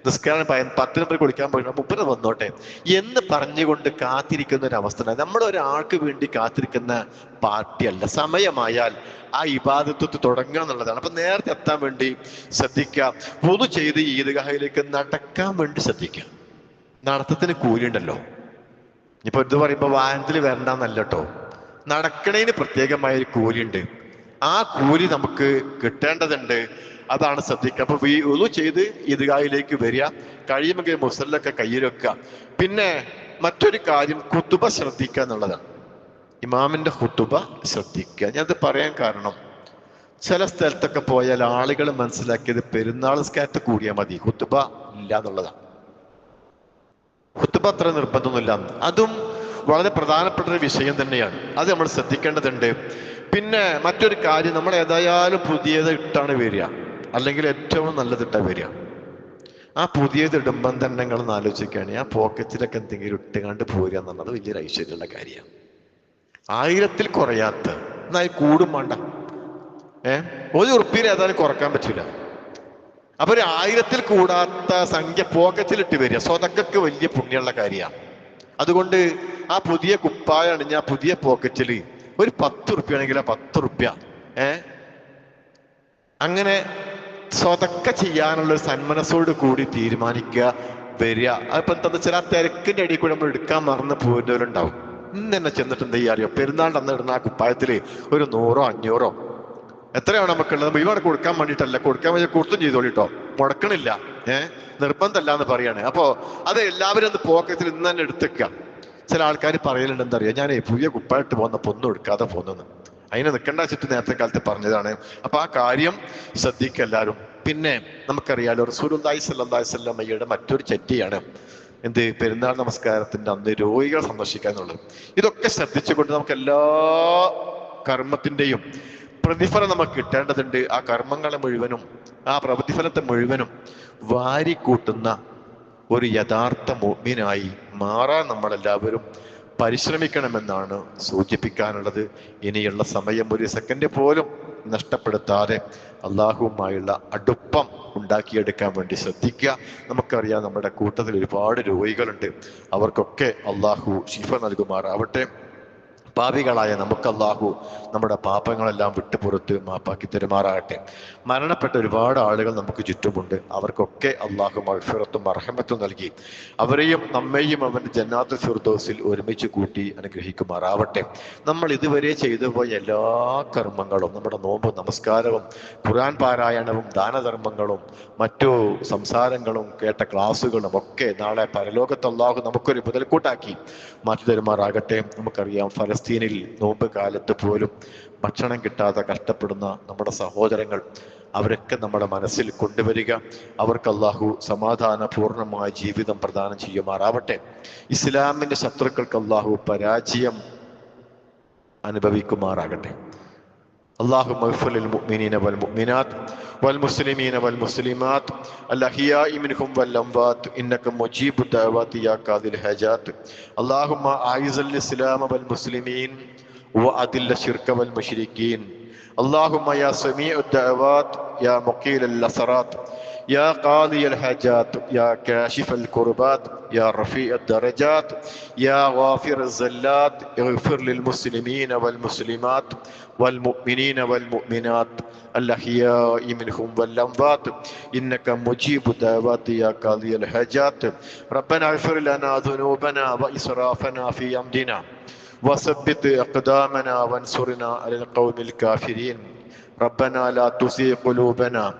Speaker 1: നിസ്കാരം 10 കുളിക്കാൻ പോയിട്ടുള്ളൂ, മൂപ്പര് വന്നോട്ടെ എന്ന് പറഞ്ഞുകൊണ്ട് കാത്തിരിക്കുന്ന ഒരു അവസ്ഥ. നമ്മൾ ഒരാൾക്ക് വേണ്ടി കാത്തിരിക്കുന്ന പാർട്ടിയല്ല. സമയമായാൽ ആ ഇബാദത്ത് തുടങ്ങുക എന്നുള്ളതാണ്. അപ്പൊ നേരത്തെ എത്താൻ വേണ്ടി ശ്രദ്ധിക്കുക. വുളു ചെയ്ത് ഈദ്ഗാഹിലേക്ക് നടക്കാൻ വേണ്ടി ശ്രദ്ധിക്കുക. നടത്തത്തിന് കൂലിയുണ്ടല്ലോ. ഇപ്പൊ ഇത് പറയുമ്പോ വാഹനത്തിൽ വരണ്ടെന്നല്ല കേട്ടോ, നടക്കണേന് പ്രത്യേകമായ ഒരു കൂലിയുണ്ട്. ആ കൂലി നമുക്ക് കിട്ടേണ്ടതുണ്ട്. അതാണ് ശ്രദ്ധിക്കുക. അപ്പൊ വുളു ചെയ്ത് ഈദ്ഗാഹിലേക്ക് വരിക, കഴിയുമെങ്കിൽ മുസല്ലൊക്കെ കയ്യിൽ വെക്കുക. പിന്നെ മറ്റൊരു കാര്യം ഖുതുബ ശ്രദ്ധിക്കുക എന്നുള്ളതാണ്. ഇമാമിന്റെ ഖുതുബ ശ്രദ്ധിക്കുക. ഞാനത് പറയാൻ കാരണം, ചില സ്ഥലത്തൊക്കെ പോയാൽ ആളുകൾ മനസ്സിലാക്കിയത് പെരുന്നാൾ നിസ്കാരത്തിൽ കൂടിയാൽ മതി, ഖുതുബ ഇല്ല എന്നുള്ളതാണ്. ഖുതുബ അത്ര നിർബന്ധമൊന്നുമില്ല. അതും വളരെ പ്രധാനപ്പെട്ട ഒരു വിഷയം തന്നെയാണ്. അത് നമ്മൾ ശ്രദ്ധിക്കേണ്ടതുണ്ട്. പിന്നെ മറ്റൊരു കാര്യം, നമ്മൾ ഏതായാലും പുതിയത് ഇട്ടാണ് വരിക, അല്ലെങ്കിൽ ഏറ്റവും നല്ലതിട്ടാ വരിക. ആ പുതിയത് ഇടുമ്പം തന്നെ നിങ്ങൾ ആലോചിക്കുകയാണ്, ആ പോക്കറ്റിലൊക്കെ എന്തെങ്കിലും ഇട്ടുകാണ്ട് പോരുക എന്നുള്ളത് വലിയൊരു ഐശ്വര്യമുള്ള കാര്യമാണ്. 1000-ൽ കുറയാത്ത, എന്നാൽ കൂടും വേണ്ട. 1 ഉറുപ്പിയിൽ ഏതായാലും കുറക്കാൻ പറ്റില്ല. അപ്പൊ ഒരു 1000-ൽ കൂടാത്ത സംഖ്യ പോക്കറ്റിലിട്ട് വരിക സ്വതക്കൊക്കെ വലിയ പുണ്യമുള്ള കാര്യമാണ്. അതുകൊണ്ട് ആ പുതിയ കുപ്പായ അണിഞ്ഞ ആ പുതിയ പോക്കറ്റിൽ ഒരു 10 ഉറുപ്പ്യ ആണെങ്കിൽ ആ 10 ഉറുപ്പ്യ അങ്ങനെ സ്വതക്ക ചെയ്യാനുള്ള ഒരു സന്മനസ്സോട് കൂടി തീരുമാനിക്കുക, വരിക. അതിപ്പോ എന്താ വെച്ചാൽ ആ തിരക്കിന്റെ അടിയിൽ കൂടെ നമ്മൾ എടുക്കാൻ മറന്ന് പോരുന്നവരുണ്ടാവും. ഇന്ന് തന്നെ ചെന്നിട്ട് എന്താ ചെയ്യാ അറിയോ, പെരുന്നാളിന്റെ അന്ന് ഇടുന്ന ആ കുപ്പായത്തില് ഒരു 100-ഓ 500-ഓ എത്രയാണ് നമുക്കുള്ളത് ഇവടെ കൊടുക്കാൻ വേണ്ടിയിട്ടല്ല, കൊടുക്കാൻ വേണ്ടി കൊടുത്തും ചെയ്തോളിട്ടോ, മുടക്കണില്ല, നിർബന്ധമല്ല എന്ന് പറയാണ്. അപ്പോ അത് എല്ലാവരും ഒന്ന് പോക്കറ്റിൽ ഇന്ന് തന്നെ എടുത്തേക്കുക. ചില ആൾക്കാർ പറയലുണ്ട്, എന്താ അറിയാം, ഞാൻ പുതിയ കുപ്പായിട്ട് പോന്നപ്പോ ഒന്നും എടുക്കാതെ പോന്നെന്ന്. അതിനെ നിൽക്കേണ്ട വെച്ചിട്ട് നേരത്തെ കാലത്ത് പറഞ്ഞതാണ്. അപ്പൊ ആ കാര്യം ശ്രദ്ധിക്കുക എല്ലാവരും. പിന്നെ നമുക്കറിയാലോ റസൂലുള്ളാഹി സ്വല്ലല്ലാഹി അലൈഹി വസല്ലമയുടെ മറ്റൊരു ചര്യയാണ് എന്ത്, പെരുന്നാൾ നമസ്കാരത്തിന്റെ അന്ന് രോഗികളെ സന്ദർശിക്കുക എന്നുള്ളത്. ഇതൊക്കെ ശ്രദ്ധിച്ചുകൊണ്ട് നമുക്ക് എല്ലാ കർമ്മത്തിന്റെയും പ്രതിഫലം നമുക്ക് കിട്ടേണ്ടതുണ്ട്. ആ കർമ്മങ്ങളെ മുഴുവനും ആ പ്രതിഫലത്തെ മുഴുവനും വാരിക്കൂട്ടുന്ന ഒരു യഥാർത്ഥ മുഅ്മിനായി മാറാൻ നമ്മളെല്ലാവരും പരിശ്രമിക്കണമെന്നാണ് സൂചിപ്പിക്കാനുള്ളത്. ഇനിയുള്ള സമയം ഒരു സെക്കൻഡ് പോലും നഷ്ടപ്പെടുത്താതെ അള്ളാഹുവുമായുള്ള അടുപ്പം ഉണ്ടാക്കിയെടുക്കാൻ വേണ്ടി ശ്രദ്ധിക്കുക. നമുക്കറിയാം നമ്മുടെ കൂട്ടത്തിൽ ഒരുപാട് രോഗികളുണ്ട്. അവർക്കൊക്കെ അള്ളാഹു ശിഫ നൽകുമാറാവട്ടെ. പാപികളായ നമുക്ക് അള്ളാഹു നമ്മുടെ പാപങ്ങളെല്ലാം വിട്ടുപുറത്ത് മാപ്പാക്കി തരുമാറാകട്ടെ. മരണപ്പെട്ട ഒരുപാട് ആളുകൾ നമുക്ക് ചുറ്റുമുണ്ട്. അവർക്കൊക്കെ അള്ളാഹു മഗ്ഫിറത്തും മർഹമത്തും നൽകി അവരെയും നമ്മെയും അവൻ്റെ ജന്നാത്തുൽ ഫിർദൗസിൽ ഒരുമിച്ച് കൂട്ടി അനുഗ്രഹിക്കുമാറാവട്ടെ. നമ്മൾ ഇതുവരെ ചെയ്തു പോയ എല്ലാ കർമ്മങ്ങളും, നമ്മുടെ നോമ്പും നമസ്കാരവും ഖുർആൻ പാരായണവും ദാനധർമ്മങ്ങളും മറ്റു സംസാരങ്ങളും കേട്ട ക്ലാസ്സുകളും ഒക്കെ നാളെ പരലോകത്ത് അള്ളാഹു നമുക്കൊരു മുതൽക്കൂട്ടാക്കി മാറ്റി തരുമാറാകട്ടെ. നമുക്കറിയാം ഫലസ്തീനിൽ നോമ്പ് കാലത്ത് പോലും ഭക്ഷണം കിട്ടാതെ കഷ്ടപ്പെടുന്ന നമ്മുടെ സഹോദരങ്ങൾ, അവരൊക്കെ നമ്മുടെ മനസ്സിൽ കൊണ്ടുവരിക. അവർക്ക് അള്ളാഹു സമാധാനപൂർണമായ ജീവിതം പ്രദാനം ചെയ്യുമാറാവട്ടെ. ഇസ്ലാമിന്റെ ശത്രുക്കൾക്ക് അള്ളാഹു പരാജയം അനുഭവിക്കുമാറാകട്ടെ. اللهم اغفر للمؤمنين والمؤمنات والمسلمين والمسلمات الأحياء منهم والأموات إنك مجيب الدعوات يا قاضي الحاجات. اللهم أعز الإسلام والمسلمين وأذل الشرك والمشركين. اللهم يا سميع الدعوات يا مقيل الأثرات يا قاضي الحاجات يا كاشف الكربات يا رفيع الدرجات يا غافر الزلات اغفر للمسلمين والمسلمات والمؤمنين والمؤمنات الأحياء منهم والأموات إنك مجيب الدعوات يا قاضي الحاجات. ربنا اغفر لنا ذنوبنا وإسرافنا في أمرنا وثبت أقدامنا وانصرنا على القوم الكافرين. ربنا لا تزغ قلوبنا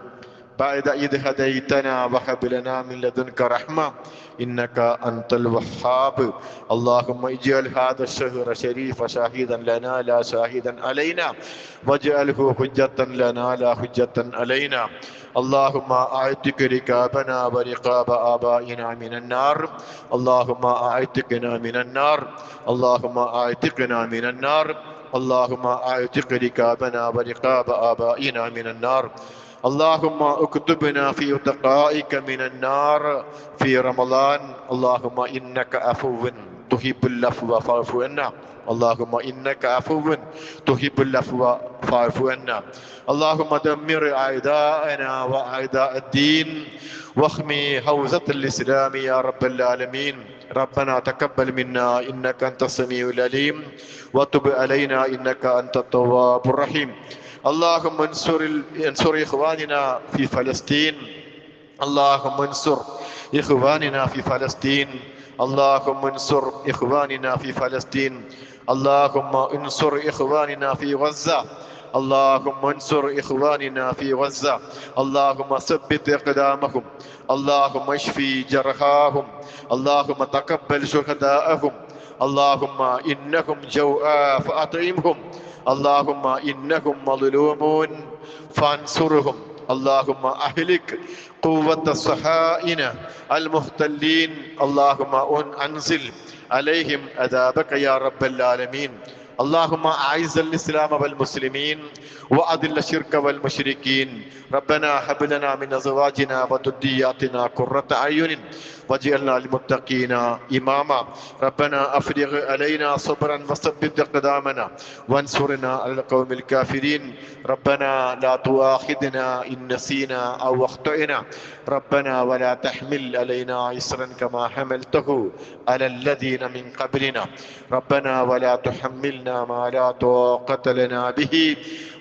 Speaker 1: بعد إذ هديتنا وهب لنا من لدنك رحمة إنك أنت الوهاب. اللهم اجعل هذا الشهر شريف شاهدا لنا لا شاهدا علينا واجعله حجة لنا لا حجة علينا. اللهم أعتق رقابنا ورقاب آبائنا من النار. اللهم أعتقنا من النار. اللهم أعتقنا من النار. اللهم أعتق رقابنا ورقاب آبائنا من النار. اللهم اكتبنا في عتقائك من النار في رمضان. اللهم إنك عفو تحب العفو فاعف عنا. اللهم إنك عفو تحب العفو فاعف عنا. اللهم دمر أعداءنا وأعداء الدين واخمي حوزة الإسلام يا رب العالمين. ربنا تقبل منا إنك أنت السميع العليم وتب علينا إنك أنت التواب الرحيم. اللهم انصر إخواننا في فلسطين. اللهم انصر إخواننا في فلسطين. اللهم انصر إخواننا في فلسطين. اللهم انصر إخواننا في غزة. اللهم انصر إخواننا في غزة. اللهم ثبت أقدامهم. اللهم اشفي جرحاهم. اللهم تقبل شهداءهم. اللهم إنهم جوعى فأطعمهم. اللهم إنهم مظلومون فانصرهم. اللهم أهلك قوة الصهاينة المحتلين. اللهم أنزل عليهم عذابك يا رب العالمين. اللهم أعز الإسلام والمسلمين وأذل الشرك والمشركين. ربنا هب لنا من أزواجنا وذرياتنا قرة أعين واجعلنا للمتقين إماما. ربنا أفرغ علينا صبرا وثبت أقدامنا وانصرنا على القوم الكافرين. ربنا لا تؤاخذنا إن نسينا أو أخطأنا. ربنا ولا تحمل علينا إصرا كما حملته على الذين من قبلنا. ربنا ولا تحملنا ما لا طاقة لنا به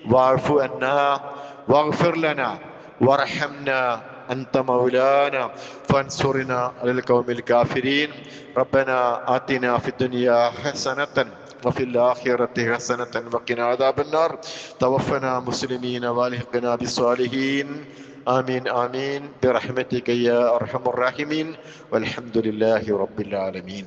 Speaker 1: واعف عنا واغفر لنا وارحمنا أنت مولانا فانصرنا على القوم الكافرين. ربنا آتنا في الدنيا حسنة وفي الآخرة حسنة وقنا عذاب النار. توفنا مسلمين والحقنا بالصالحين. آمين آمين برحمتك يا أرحم الراحمين والحمد لله رب العالمين.